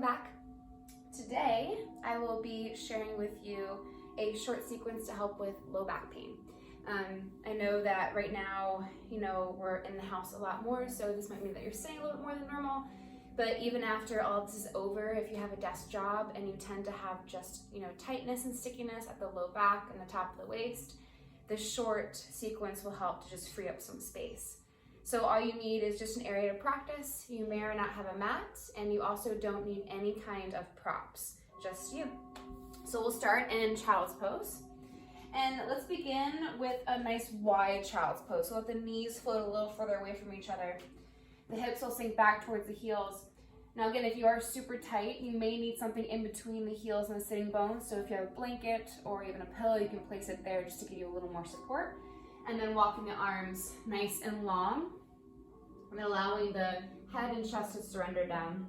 welcome back. Today I will be sharing with you a short sequence to help with low back pain. I know that right now, we're in the house a lot more, so this might mean that you're sitting a little bit more than normal, but even after all this is over, if you have a desk job and you tend to have just, tightness and stickiness at the low back and the top of the waist, the short sequence will help to just free up some space. So all you need is just an area to practice. You may or not have a mat, and you also don't need any kind of props, just you. So we'll start in child's pose. And let's begin with a nice wide child's pose. So let the knees float a little further away from each other. The hips will sink back towards the heels. Now again, if you are super tight, you may need something in between the heels and the sitting bones. So if you have a blanket or even a pillow, you can place it there just to give you a little more support. And then walking the arms nice and long, and allowing the head and chest to surrender down.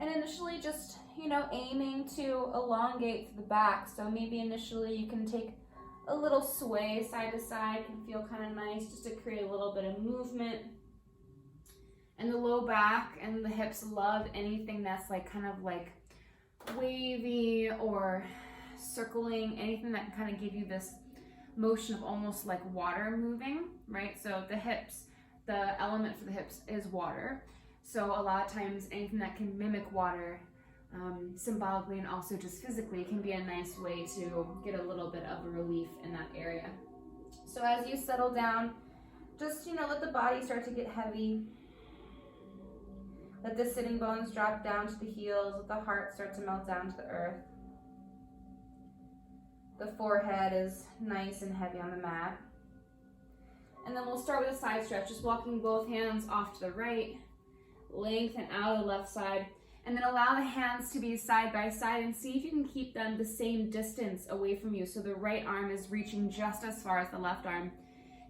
And initially just, aiming to elongate through the back. So maybe initially you can take a little sway side to side, can feel kind of nice just to create a little bit of movement. And the low back and the hips love anything that's kind of wavy or circling, anything that can kind of give you this motion of almost like water moving, right? So the hips, the element for the hips is water. So a lot of times anything that can mimic water symbolically and also just physically can be a nice way to get a little bit of a relief in that area. So as you settle down, just let the body start to get heavy. Let the sitting bones drop down to the heels. Let the heart start to melt down to the earth. The forehead is nice and heavy on the mat. And then we'll start with a side stretch, just walking both hands off to the right, lengthen out the left side, and then allow the hands to be side by side and see if you can keep them the same distance away from you. So the right arm is reaching just as far as the left arm.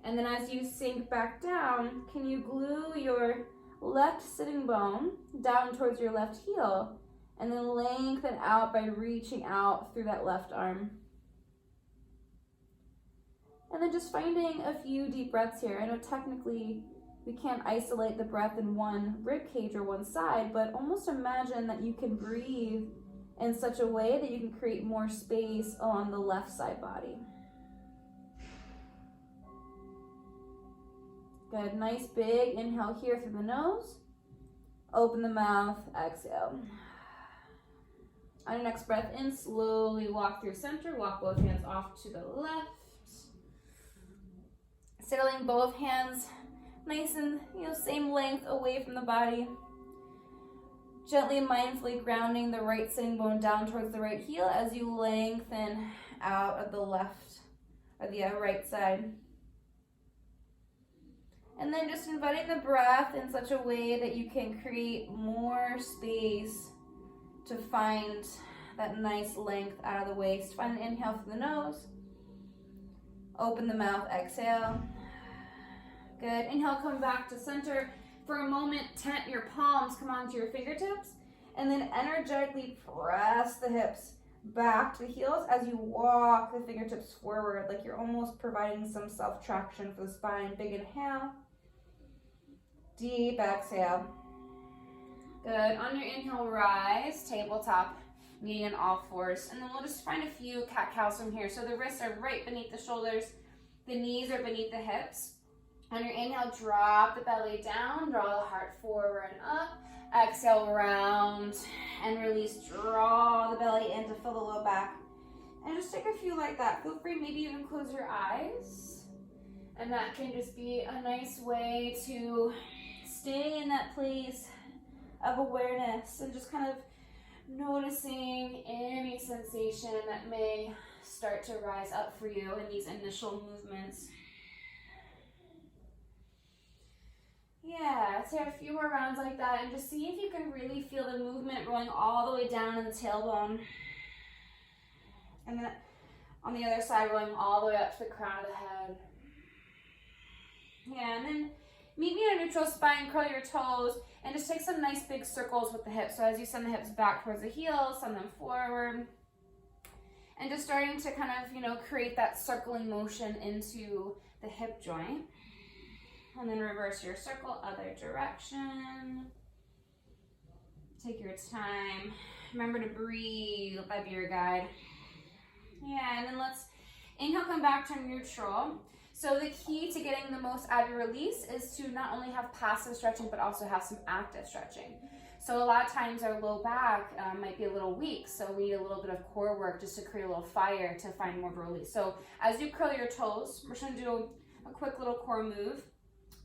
And then as you sink back down, can you glue your left sitting bone down towards your left heel and then lengthen out by reaching out through that left arm. And then just finding a few deep breaths here. I know technically we can't isolate the breath in one rib cage or one side, but almost imagine that you can breathe in such a way that you can create more space along the left side body. Good, nice big inhale here through the nose. Open the mouth, exhale. On your next breath in, slowly walk through center, walk both hands off to the left. Settling both hands nice and same length away from the body. Gently and mindfully grounding the right sitting bone down towards the right heel as you lengthen out of the left or the right side. And then just inviting the breath in such a way that you can create more space to find that nice length out of the waist. Find an inhale through the nose. Open the mouth, exhale. Good. Inhale, come back to center. For a moment, tent your palms, come onto your fingertips, and then energetically press the hips back to the heels as you walk the fingertips forward, like you're almost providing some self-traction for the spine. Big inhale. Deep exhale. Good. On your inhale, rise, tabletop, kneeling on all fours. And then we'll just find a few cat-cows from here. So the wrists are right beneath the shoulders. The knees are beneath the hips. On your inhale, drop the belly down, draw the heart forward and up. Exhale, round and release. Draw the belly in to fill the low back. And just take a few like that. Feel free, maybe even close your eyes. And that can just be a nice way to stay in that place of awareness and just kind of noticing any sensation that may start to rise up for you in these initial movements. Yeah, let's have a few more rounds like that and just see if you can really feel the movement rolling all the way down in the tailbone. And then on the other side, rolling all the way up to the crown of the head. Yeah, and then meet me in a neutral spine, curl your toes, and just take some nice big circles with the hips. So as you send the hips back towards the heels, send them forward. And just starting to kind of, create that circling motion into the hip joint. And then reverse your circle, other direction. Take your time. Remember to breathe. Let that be your guide. Yeah, and then let's inhale, come back to neutral. So the key to getting the most out of your release is to not only have passive stretching, but also have some active stretching. So a lot of times our low back might be a little weak, so we need a little bit of core work just to create a little fire to find more of a release. So as you curl your toes, we're just gonna do a quick little core move.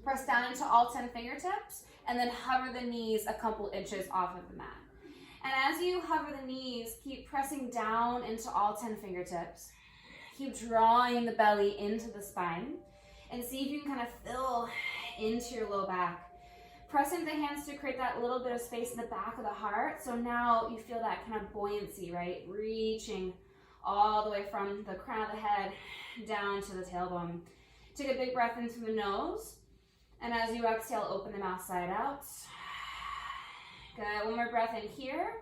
Press down into all 10 fingertips, and then hover the knees a couple inches off of the mat. And as you hover the knees, keep pressing down into all 10 fingertips. Keep drawing the belly into the spine, and see if you can kind of fill into your low back. Pressing the hands to create that little bit of space in the back of the heart. So now you feel that kind of buoyancy, right? Reaching all the way from the crown of the head down to the tailbone. Take a big breath in through the nose. And as you exhale, open the mouth side out. Good, one more breath in here.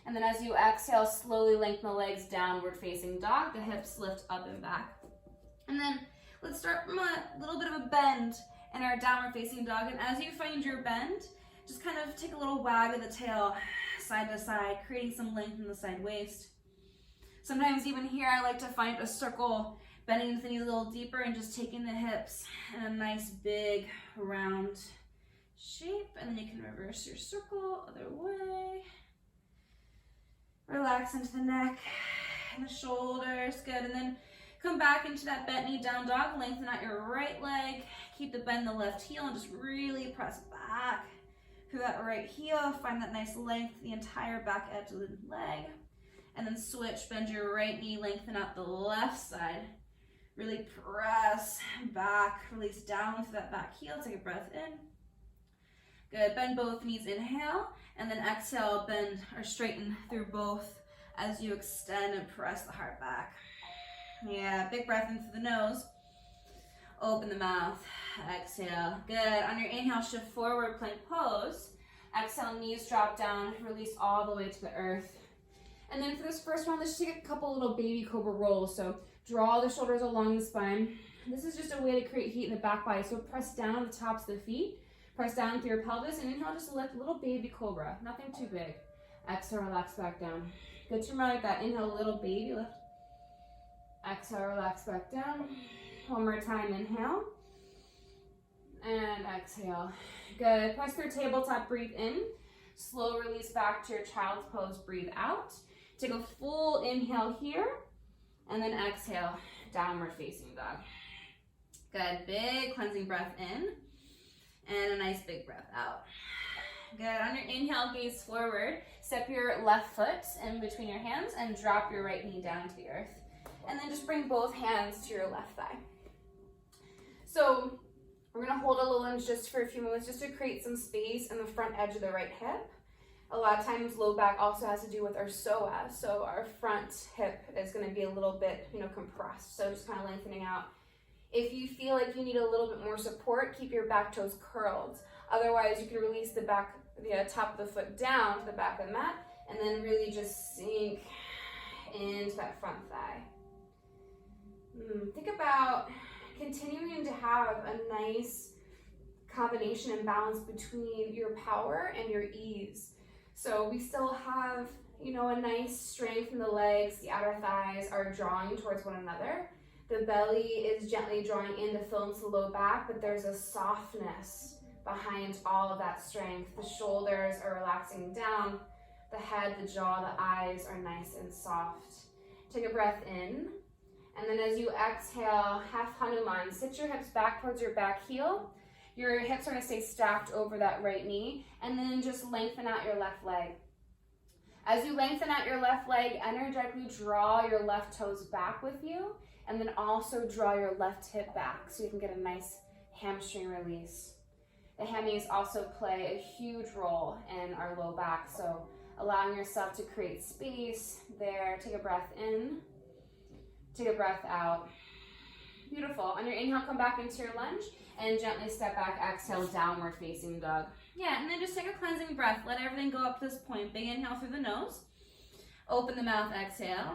And then as you exhale, slowly lengthen the legs, downward facing dog. The hips lift up and back. And then let's start from a little bit of a bend in our downward facing dog. And as you find your bend, just kind of take a little wag of the tail side to side, creating some length in the side waist. Sometimes even here, I like to find a circle, bending the knees a little deeper and just taking the hips in a nice big round shape. And then you can reverse your circle other way. Relax into the neck and the shoulders, good. And then come back into that bent knee down dog, lengthen out your right leg, keep the bend in the left heel, and just really press back through that right heel. Find that nice length, the entire back edge of the leg. And then switch, bend your right knee, lengthen out the left side. Really press back, release down through that back heel, take a breath in. Good, bend both knees, inhale, and then exhale, bend or straighten through both as you extend and press the heart back. Yeah, big breath in through the nose. Open the mouth, exhale. Good, on your inhale, shift forward, plank pose. Exhale, knees drop down, release all the way to the earth. And then for this first one, let's take a couple little baby cobra rolls. So draw the shoulders along the spine. This is just a way to create heat in the back body. So press down on the tops of the feet, press down through your pelvis, and inhale, just lift, little baby cobra, nothing too big. Exhale, relax back down. Good to remember like that. Inhale, little baby lift. Exhale, relax back down. One more time, inhale. And exhale. Good, press through tabletop, breathe in. Slow release back to your child's pose, breathe out. Take a full inhale here, and then exhale, downward facing dog. Good, big cleansing breath in, and a nice big breath out. Good, on your inhale, gaze forward. Step your left foot in between your hands and drop your right knee down to the earth. And then just bring both hands to your left thigh. So we're gonna hold a little lunge just for a few moments, just to create some space in the front edge of the right hip. A lot of times low back also has to do with our psoas, so our front hip is gonna be a little bit, compressed. So just kind of lengthening out. If you feel like you need a little bit more support, keep your back toes curled. Otherwise, you can release the top of the foot down to the back of the mat, and then really just sink into that front thigh. Think about continuing to have a nice combination and balance between your power and your ease. So we still have, a nice strength in the legs. The outer thighs are drawing towards one another. The belly is gently drawing in to fill into the low back, but there's a softness behind all of that strength. The shoulders are relaxing down. The head, the jaw, the eyes are nice and soft. Take a breath in. And then as you exhale, half Hanuman, sit your hips back towards your back heel. Your hips are gonna stay stacked over that right knee, and then just lengthen out your left leg. As you lengthen out your left leg, energetically draw your left toes back with you, and then also draw your left hip back so you can get a nice hamstring release. The hammies also play a huge role in our low back, so allowing yourself to create space there. Take a breath in. Take a breath out. Beautiful. On your inhale, come back into your lunge and gently step back, exhale, downward facing dog. Yeah, and then just take a cleansing breath. Let everything go up to this point. Big inhale through the nose. Open the mouth, exhale.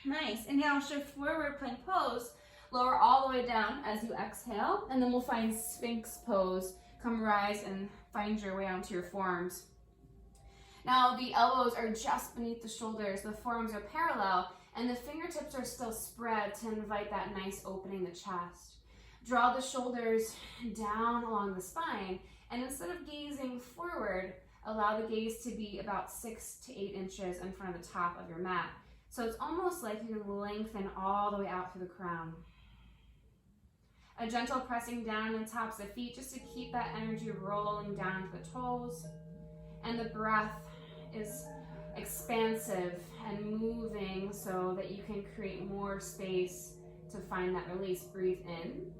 Nice. Inhale, shift forward, plank pose. Lower all the way down as you exhale, and then we'll find Sphinx pose. Come rise and find your way onto your forearms. Now the elbows are just beneath the shoulders, the forearms are parallel, and the fingertips are still spread to invite that nice opening in the chest. Draw the shoulders down along the spine, and instead of gazing forward, allow the gaze to be about 6 to 8 inches in front of the top of your mat. So it's almost like you can lengthen all the way out through the crown. A gentle pressing down on the tops of the feet just to keep that energy rolling down to the toes. And the breath is expansive and moving so that you can create more space to find that release. Breathe in.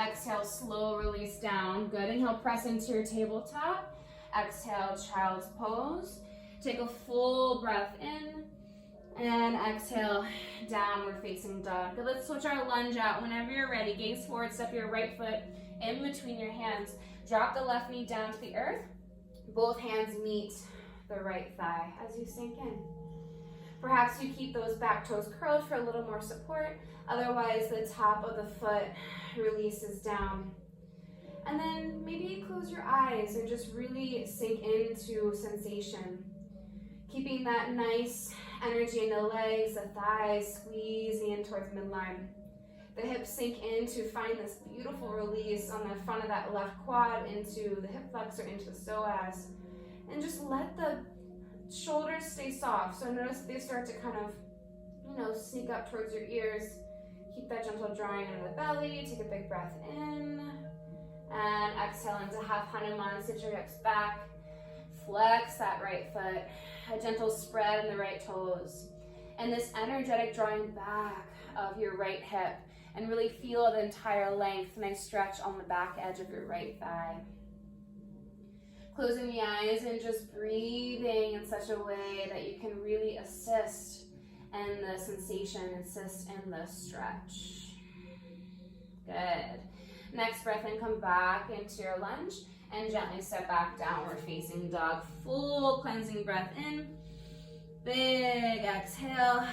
Exhale, slow release down. Good. Inhale, press into your tabletop. Exhale, child's pose. Take a full breath in. And exhale, downward facing dog. Good. Let's switch our lunge out. Whenever you're ready, gaze forward, step your right foot in between your hands. Drop the left knee down to the earth. Both hands meet the right thigh as you sink in. Perhaps you keep those back toes curled for a little more support. Otherwise, the top of the foot releases down. And then maybe close your eyes and just really sink into sensation. Keeping that nice energy in the legs, the thighs squeezing in towards midline. The hips sink in to find this beautiful release on the front of that left quad into the hip flexor, into the psoas. And just let the shoulders stay soft. So notice they start to kind of, sneak up towards your ears. Keep that gentle drawing into the belly. Take a big breath in. And exhale into half Hanuman. Sit your hips back. Flex that right foot. A gentle spread in the right toes. And this energetic drawing back of your right hip. And really feel the entire length. Nice stretch on the back edge of your right thigh. Closing the eyes and just breathing in such a way that you can really assist in the sensation, assist in the stretch. Good. Next breath in, come back into your lunge and gently step back, downward facing dog. Full cleansing breath in. Big exhale.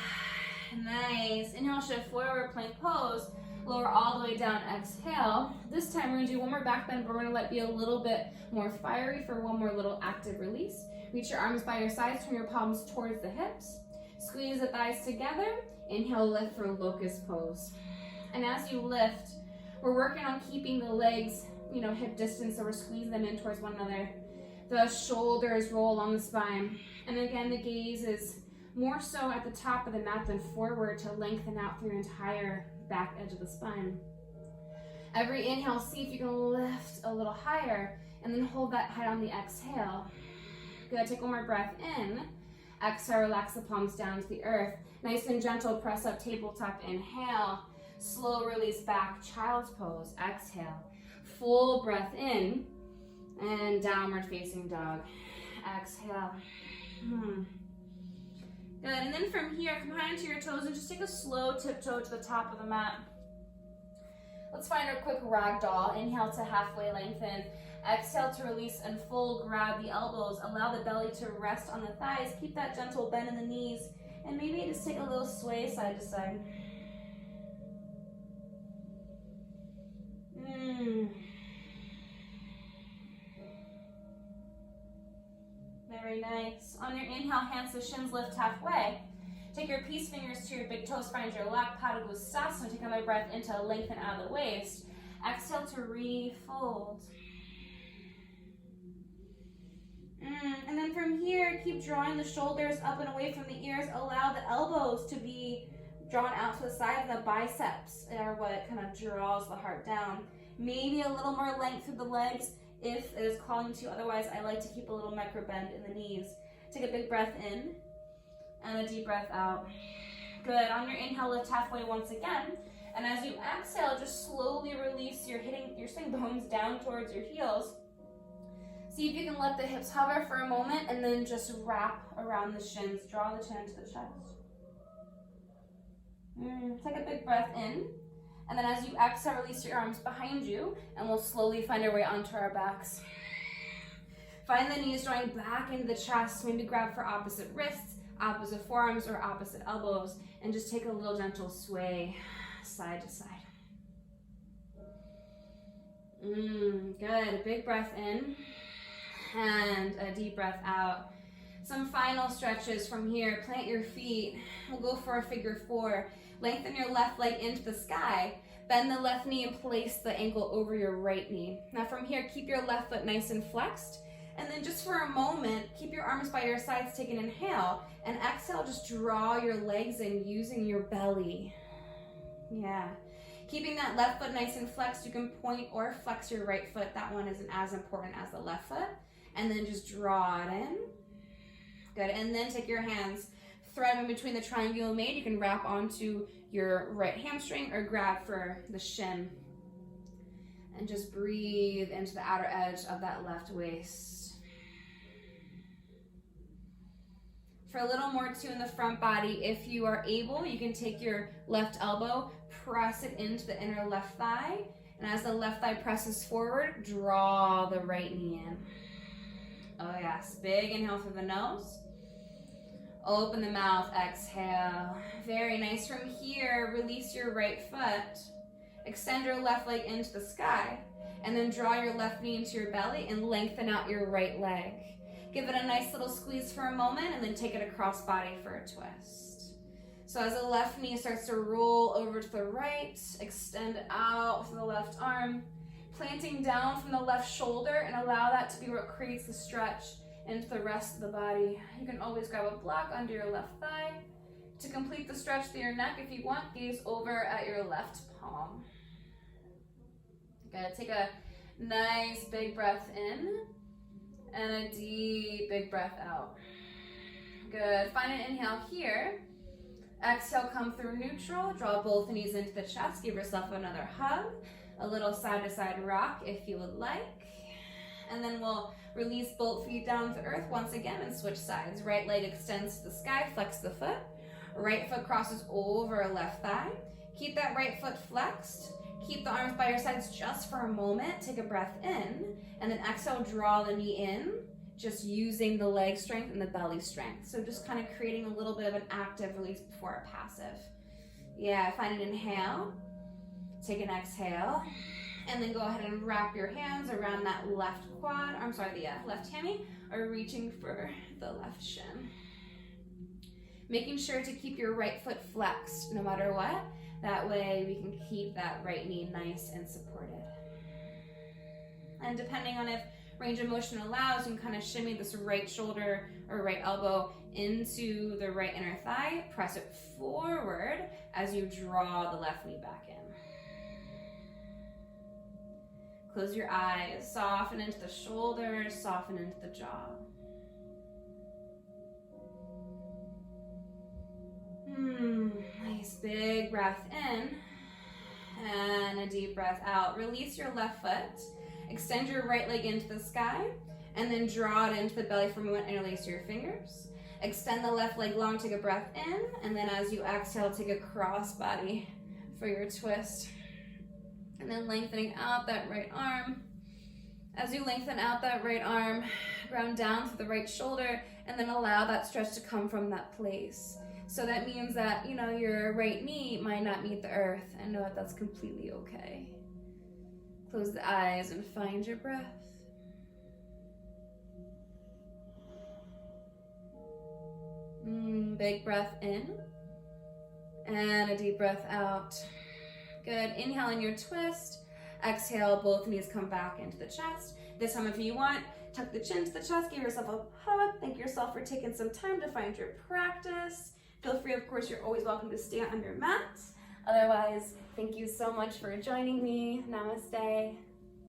Nice. Inhale, shift forward, plank pose. Lower all the way down, exhale. This time we're gonna do one more back bend, but we're gonna let it be a little bit more fiery for one more little active release. Reach your arms by your sides, turn your palms towards the hips. Squeeze the thighs together. Inhale, lift for locust pose. And as you lift, we're working on keeping the legs, hip distance, so we're squeezing them in towards one another. The shoulders roll along the spine. And again, the gaze is more so at the top of the mat than forward to lengthen out through your entire back edge of the spine. Every inhale, see if you can lift a little higher and then hold that height on the exhale. Good, take one more breath in. Exhale, relax the palms down to the earth. Nice and gentle, press up tabletop, inhale. Slow release back, child's pose, exhale. Full breath in and downward facing dog. Exhale. Good, and then from here, come high into your toes and just take a slow tiptoe to the top of the mat. Let's find our quick ragdoll. Inhale to halfway lengthen. Exhale to release and full. Grab the elbows. Allow the belly to rest on the thighs. Keep that gentle bend in the knees. And maybe just take a little sway side to side. Very nice. On your inhale, hands to shins, lift halfway. Take your peace fingers to your big toes, find your lap, Pada Gustasana. Take another breath in to lengthen out of the waist. Exhale to refold. And then from here, keep drawing the shoulders up and away from the ears. Allow the elbows to be drawn out to the side, and the biceps are what kind of draws the heart down. Maybe a little more length through the legs if it is calling to. Otherwise, I like to keep a little micro bend in the knees. Take a big breath in and a deep breath out. Good. On your inhale, lift halfway once again. And as you exhale, just slowly release your sitting bones down towards your heels. See if you can let the hips hover for a moment and then just wrap around the shins. Draw the chin to the chest. Take a big breath in. And then as you exhale, release your arms behind you, and we'll slowly find our way onto our backs. Find the knees drawing back into the chest. Maybe grab for opposite wrists, opposite forearms, or opposite elbows, and just take a little gentle sway side to side. Good. A big breath in and a deep breath out. Some final stretches from here. Plant your feet. We'll go for a figure 4. Lengthen your left leg into the sky. Bend the left knee and place the ankle over your right knee. Now from here, keep your left foot nice and flexed. And then just for a moment, keep your arms by your sides, take an inhale. And exhale, just draw your legs in using your belly. Yeah. Keeping that left foot nice and flexed, you can point or flex your right foot. That one isn't as important as the left foot. And then just draw it in. Good, and then take your hands, thread in between the triangle you made. You can wrap onto your right hamstring or grab for the shin. And just breathe into the outer edge of that left waist. For a little more too in the front body, if you are able, you can take your left elbow, press it into the inner left thigh, and as the left thigh presses forward, draw the right knee in. Oh yes, big inhale through the nose. Open the mouth, exhale. Very nice. From here, release your right foot. Extend your left leg into the sky. And then draw your left knee into your belly and lengthen out your right leg. Give it a nice little squeeze for a moment and then take it across body for a twist. So as the left knee starts to roll over to the right, extend out for the left arm. Planting down from the left shoulder and allow that to be what creates the stretch into the rest of the body. You can always grab a block under your left thigh. To complete the stretch through your neck, if you want, gaze over at your left palm. Good, take a nice big breath in and a deep big breath out. Good, find an inhale here. Exhale, come through neutral. Draw both knees into the chest. Give yourself another hug. A little side-to-side rock if you would like. And then we'll release both feet down to earth once again and switch sides. Right leg extends to the sky, flex the foot. Right foot crosses over left thigh. Keep that right foot flexed. Keep the arms by your sides just for a moment. Take a breath in. And then exhale, draw the knee in. Just using the leg strength and the belly strength. So just kind of creating a little bit of an active release before a passive. Yeah, find an inhale. Take an exhale. And then go ahead and wrap your hands around that left quad, the left hammy, or reaching for the left shin. Making sure to keep your right foot flexed no matter what. That way we can keep that right knee nice and supported. And depending on if range of motion allows, you can kind of shimmy this right shoulder or right elbow into the right inner thigh. Press it forward as you draw the left knee back in. Close your eyes, soften into the shoulders, soften into the jaw. Nice big breath in and a deep breath out. Release your left foot, extend your right leg into the sky, and then draw it into the belly for a moment. Interlace your fingers. Extend the left leg long, take a breath in, and then as you exhale, take a cross body for your twist. And then lengthening out that right arm. As you lengthen out that right arm, ground down to the right shoulder, and then allow that stretch to come from that place. So that means that, your right knee might not meet the earth, and know that that's completely okay. Close the eyes and find your breath. Big breath in, and a deep breath out. Good, inhale in your twist. Exhale, both knees come back into the chest. This time if you want, tuck the chin to the chest, give yourself a hug. Thank yourself for taking some time to find your practice. Feel free, of course, you're always welcome to stay on your mat. Otherwise, thank you so much for joining me. Namaste.